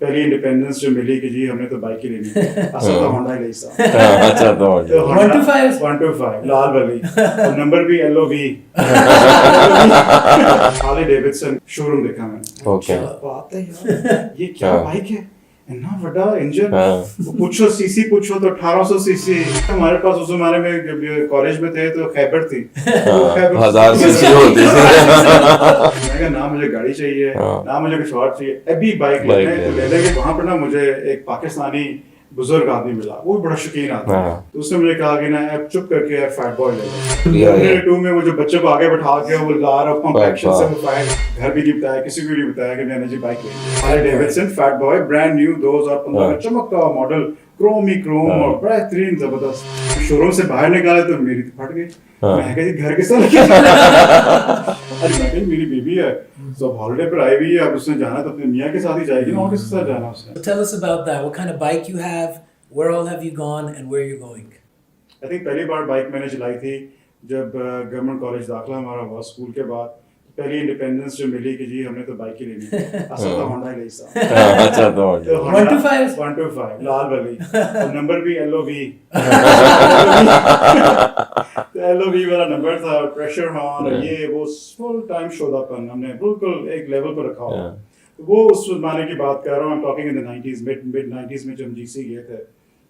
पहली इंडिपेंडेंस जो मिली कि जी हमने तो बाइक ही लेनी है, असल तो होंडा ही सा। अच्छा तो 1 to 5 1 to 5 लाल वाली और नंबर भी LOV हार्ले डेविडसन शोरूम देखा मैंने। ओके बात है यार, ये क्या हाँ। बाइक है, इतना बड़ा इंजन, हाँ। पूछो सीसी पूछो तो 1800 सीसी। हमारे पास उस जमाने में जब कॉलेज में थे तो खैबर थी, 1000 सीसी होती थी। मैं कहा ना मुझे गाड़ी चाहिए, हाँ। ना मुझे कुछ और चाहिए, अभी बाइक लेने तो ले लेंगे। वहां पर ना मुझे एक पाकिस्तानी बुजुर्ग आदमी मिला, वो बड़ा शौकीन आदमी। हाँ। तो उसने मुझे कहा कि ना अब चुप करके यार फैट बॉय ले लिया लो। है। टू में वो जो बच्चे को आगे बैठा के वो ला रहा पंप Fat एक्शन से boy। वो फाइट घर भी नहीं बताया, किसी को भी नहीं बताया कि मैंने जी बाइक ली। Harley Davidson fat boy brand new 2015 में चमकता हुआ मॉडल, क्रोम हाँ। और बेहतरीन जबरदस्त। शोरूम से बाहर निकाले तो मेरी तो फट गई। हाँ। मैं कहा जी घर किस तरह लेके अरे मैं कही मेरी बेबी है, तो हॉलिडे पर आई हुई है, अब उसने जाना तो अपने मियाँ के साथ ही जाएगी ना, और किसके साथ जाना उसने। Tell us about that. What kind of bike you have? Where all have you gone and where you're going? I think पहली बार बाइक मैंने चलाई थी जब गवर्नमेंट कॉलेज दाखिला हमारा हुआ स्कूल के बाद। पहली इंडिपेंडेंस जो मिली कि जी हमने तो बाइक ही लेनी है, असल तो होंडा ही सा। अच्छा तो 1 to 5 1 to 5 लाल वाली और नंबर भी LOV तो LOV वाला नंबर था, प्रेशर हॉर्न और ये वो फुल टाइम शोधापन हमने बिल्कुल एक लेवल पर रखा हुआ। तो वो उस जमाने की बात कर रहा हूँ, talking in the 90s, mid 90s में जब हम GC गए थे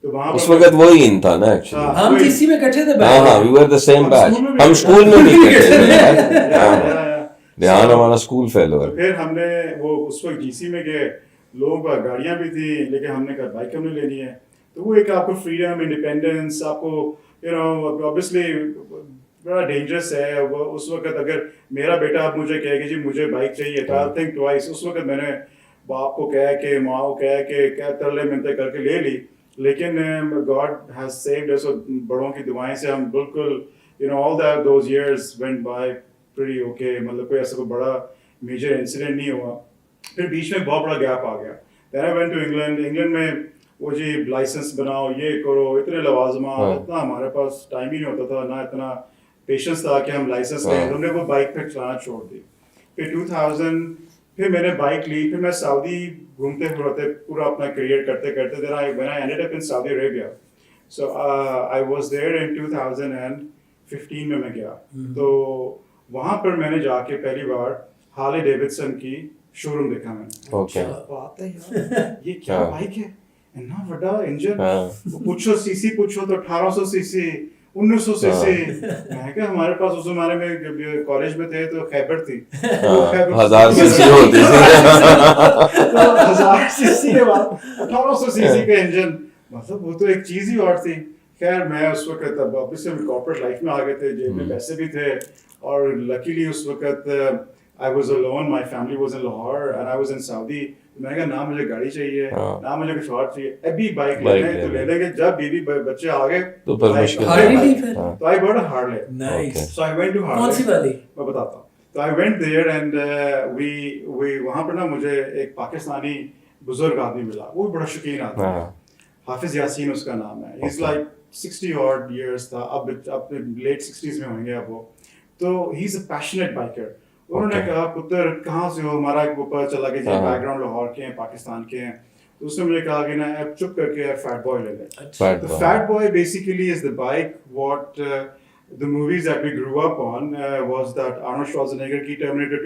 तो वहां उस वक्त वही इन था ना एक्चुअली। हाँ। हम GC में इकट्ठे थे हाँ हाँ, we were the same batch। हम स्कूल में भी इकट्ठे थे यार। ध्यान हमारा स्कूल फेलो है। तो फिर हमने वो उस वक्त GC में गए, लोगों का गाड़ियां भी थी लेकिन हमने कहा बाइक हमने लेनी है। तो वो एक आपको फ्रीडम, इंडिपेंडेंस, आपको यू नो ऑब्वियसली बड़ा डेंजरस है वो। उस वक्त अगर मेरा बेटा अब मुझे कहे कि जी मुझे बाइक चाहिए तो आई थिंक ट्वाइस। उस वक्त मैंने बाप को कह के, माँ को कह के, क्या तरले मिन्नतें करके ले ली, लेकिन गॉड हैज सेव्ड अस। बड़ों की दुआएं से हम बिल्कुल you know all that those years went by pretty okay, मतलब कोई ऐसा कोई बड़ा मेजर इंसिडेंट नहीं हुआ। फिर बीच में बहुत बड़ा गैप आ गया। Then I went to England में वो जी लाइसेंस बनाओ, ये करो, इतने लवाजमा, इतना हमारे पास टाइम ही नहीं होता था, ना इतना पेशेंस था कि हम लाइसेंस लें। हमने वो बाइक पे चलाना छोड़ दी। फिर 2000 फिर मैंने बाइक ली, फिर मैं सऊदी घूमते फिरते पूरा अपना करियर करते करते then I ended up in Saudi Arabia. So I was there in 2015 में मैं गया। तो वहां पर मैंने जाके पहली बार हार्ले डेविडसन की शोरूम देखा मैंने। ओके बात है यार, ये क्या हाँ। बाइक है, इतना बड़ा इंजन, हाँ। पूछो सीसी पूछो तो 1800 सीसी, 1900 सीसी। मैं कहा हमारे पास उस जमाने में जब कॉलेज में थे तो खैबर थी, 1000 सीसी होती थी। तो 1000 सीसी के बाद 1800 सीसी का इंजन, मतलब वो तो एक चीज ही और थी। खैर मैं उस वक्त तब ऑब्वियसली हम कॉर्पोरेट लाइफ में आ गए थे, जेब में पैसे भी थे, और लकीली उस वक्त I was alone, my family was in Lahore and I was in Saudi. मैंने कहा ना मुझे गाड़ी चाहिए, ना मुझे कुछ और चाहिए, अभी बाइक लेने तो ले लेंगे। जब बीवी बच्चे आ गए तो फिर मुश्किल हार्ले ली फिर? तो I bought a Harley. Nice. So I went to Harley. कौन सी वाली? मैं बताता हूँ। तो I went there and we वहाँ पर ना मुझे एक पाकिस्तानी बुजुर्ग आदमी मिला, वो बड़ा शौकीन आदमी है। हाफिज यासीन उसका नाम है। इज लाइक 60 odd years था, अब लेट 60s में होंगे अब वो। तो he is a passionate biker. उन्होंने कहा पुत्र कहाँ से हो, हमारा एक ऊपर चला गया जी बैकग्राउंड लाहौर के हैं, पाकिस्तान के हैं। तो उसने मुझे कहा कि ना अब चुप करके फैट बॉय ले ले। तो fat boy basically is the bike what the movies that we grew up on was that Arnold Schwarzenegger की Terminator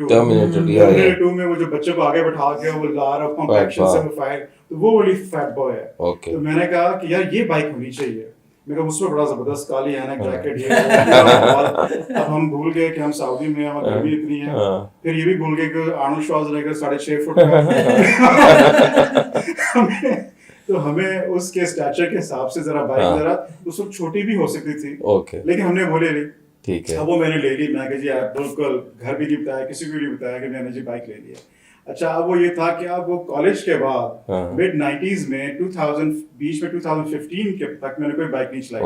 2 में वो जो बच्चे को आगे बैठा के वो ला रहा पंप एक्शन से वो फायर, तो वो वाली फैट बॉय है। तो मैंने कहा कि यार ये बाइक होनी चाहिए। मेरे को उसमें बड़ा जबरदस्त काली हैनक जैकेट ये अब हम भूल गए कि हम सऊदी में हैं और गर्मी इतनी है। फिर ये भी भूल गए कि आर्नोल्ड श्वार्ज़नेगर 6.5 फुट का तो हमें उसके स्टैचर के हिसाब से जरा बाइक जरा उस वक्त छोटी भी हो सकती थी, लेकिन हमने वो ले ली। ठीक है, अब वो मैंने ले ली। मैं कहा जी बिल्कुल घर भी नहीं बताया, किसी को नहीं बताया कि मैंने जी बाइक ले ली है। अच्छा, अब वो ये था कि अब वो कॉलेज के बाद मिड 90s में 2000 बीच में 2015 के तक मैंने कोई बाइक नहीं चलाई।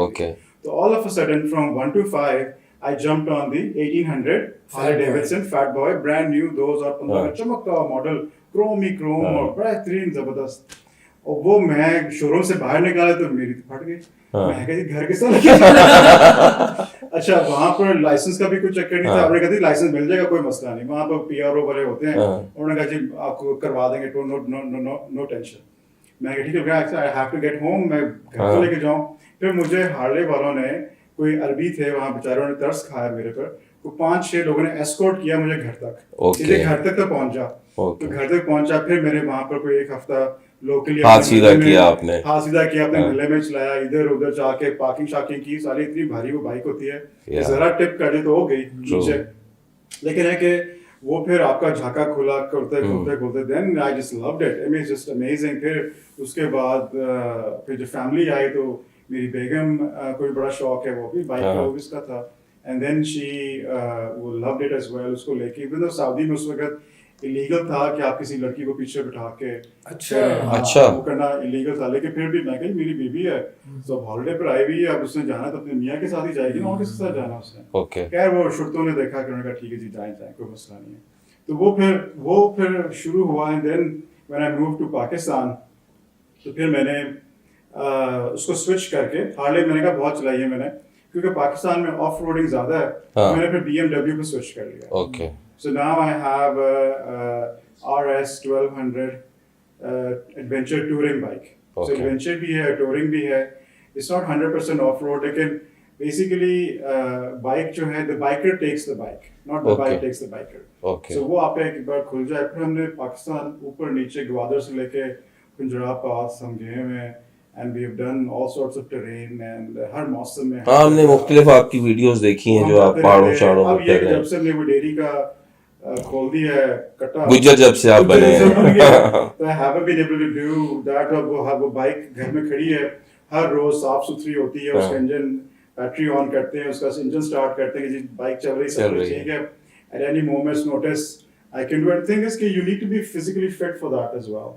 तो all of a sudden from 1 to 5 I jumped on the 1800 Harley Davidson Fat Boy, brand new 2015 में चमकता हुआ मॉडल, क्रोम और बेहतरीन जबरदस्त। اور وہ میں شو روم سے باہر نکالا تو میری تو پھٹ گئی. ہاں. میں کہا جی گھر کس طرح لگے. اچھا وہاں پر لائسنس کا بھی کوئی چکر نہیں تھا. انہوں نے کہا جی لائسنس مل جائے گا کوئی مسئلہ نہیں. وہاں پر پی آر او والے ہوتے ہیں, انہوں نے کہا جی آپ کو کروا دیں گے, نو ٹینشن. میں کہا ٹھیک ہے I have to get home, میں گھر کو لے کے جاؤں. پھر مجھے ہارلے والوں نے, کوئی عربی تھے وہاں بیچاروں نے ترس کھایا میرے پر. تو 5-6 لوگوں نے ایسکورٹ کیا مجھے گھر تک, سیدھے گھر تک پہنچا. تو گھر تک پہنچا, پھر میں نے وہاں پر کوئی 1 ہفتہ لوکلی ہاتھ سیدھا کیا آپ نے, ہاتھ سیدھا کیا, اپنے محلے میں چلایا, ادھر ادھر جا کے پارکنگ شارکنگ کی. ساری اتنی بھاری وہ بائک ہوتی ہے, ذرا ٹپ کر دے تو ہو گئی نیچے. لیکن ہے کہ وہ پھر آپ کا جھاکا کھلا کھولتے دین I just loved it, it just amazing. پھر اس کے بعد پھر جو فیملی آئی تو میری بیگم کوئی بڑا شوق ہے, وہ بھی بائک کا وہ بھی اس کا تھا. اینڈ دین شی وہ لوڈ اٹ ایز ویل. اس کو لے کے ایون سعودی میں اس وقت الیگل تھا کہ آپ کسی لڑکی کو پیچھے بٹھا کے اچھا وہ کرنا الیگل تھا. لیکن پھر بھی میں کہ میری بیوی ہے تو اب ہالیڈے پر آئی ہوئی ہے, اب اس نے جانا تو اپنے میاں کے ساتھ ہی جائے گی نا, اور کس کے ساتھ جانا اس نے. خیر وہ شرطوں نے دیکھا کہ انہوں نے کہا ٹھیک ہے جی جائیں کوئی مسئلہ نہیں ہے. تو وہ پھر شروع ہوا. And then when I move to Pakistan, تو پھر میں نے اس کو سوئچ کر کے ہارلے میں نے کہا بہت چلائی ہے میں نے, کیونکہ پاکستان میں آف روڈنگ زیادہ ہے, میں نے پھر BMW پہ سوئچ کر لیا. So now I have a RS 1200 adventure touring bike. So adventure بھی ہے, touring بھی ہے. It's not 100% off road, لیکن basically bike جو ہے, the biker takes the bike, not the bike takes the biker. So وہ آپ ایک بار کھل جائے. پھر ہم نے پاکستان اوپر نیچے گوادر سے لے کے پنجاب پاس ہم گئے ہوئے ہیں. And we have done all sorts of terrain and ہر موسم میں. ہاں ہم نے مختلف آپ کی ویڈیوز دیکھی ہیں جو آپ پہاڑوں چاڑوں میں پھر رہے ہیں. اب یہ جب سے ہم نے وہ ڈیری کا کھول دی ہے کٹا, گجر جب سے آپ بنے ہیں, تو I haven't been able to do that. وہ بائک گھر میں کھڑی ہے, ہر روز صاف ستھری ہوتی ہے, اس کا انجن بیٹری آن کرتے ہیں, اس کا انجن سٹارٹ کرتے ہیں کہ جی بائک چل رہی سب کچھ ٹھیک ہے. At any moment notice I can do it. The thing is کہ you need to be physically fit for that as well.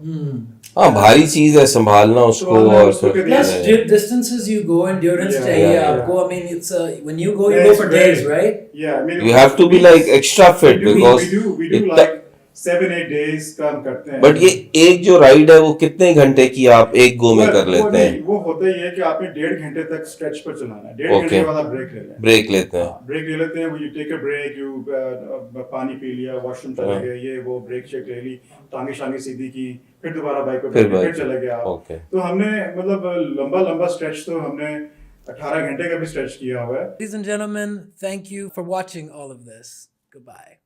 ہاں بھاری چیز ہے سنبھالنا اس کو, اور plus distances you go, endurance چاہیے آپ کو. I mean it's when you go for days, right? Yeah, I mean you have to be like extra fit because we do like 7-8 days کام کرتے ہیں. بٹ یہ ایک جو رائڈ ہے وہ کتنے گھنٹے کی آپ ایک گو میں کر لیتے ہیں؟ وہ ہوتا ہی ہے کہ آپ نے 1.5 گھنٹے تک اسٹریچ پر چلانا ہے. 1.5 گھنٹے کے بعد آپ بریک لیتے ہیں. بریک لے لیتے ہیں. وہ you take a break, you پانی پی لیا, واش روم چلے گئے, یہ وہ بریک شیک لے لی, ٹانگیں شانگیں سیدھی کی, پھر دوبارہ بائک پہ پھر چلے گیا. تو ہم نے مطلب لمبا اسٹریچ تو ہم نے 18 گھنٹے کا بھی اسٹریچ کیا ہوا ہے. Ladies and gentlemen, thank you for watching all of this. Goodbye.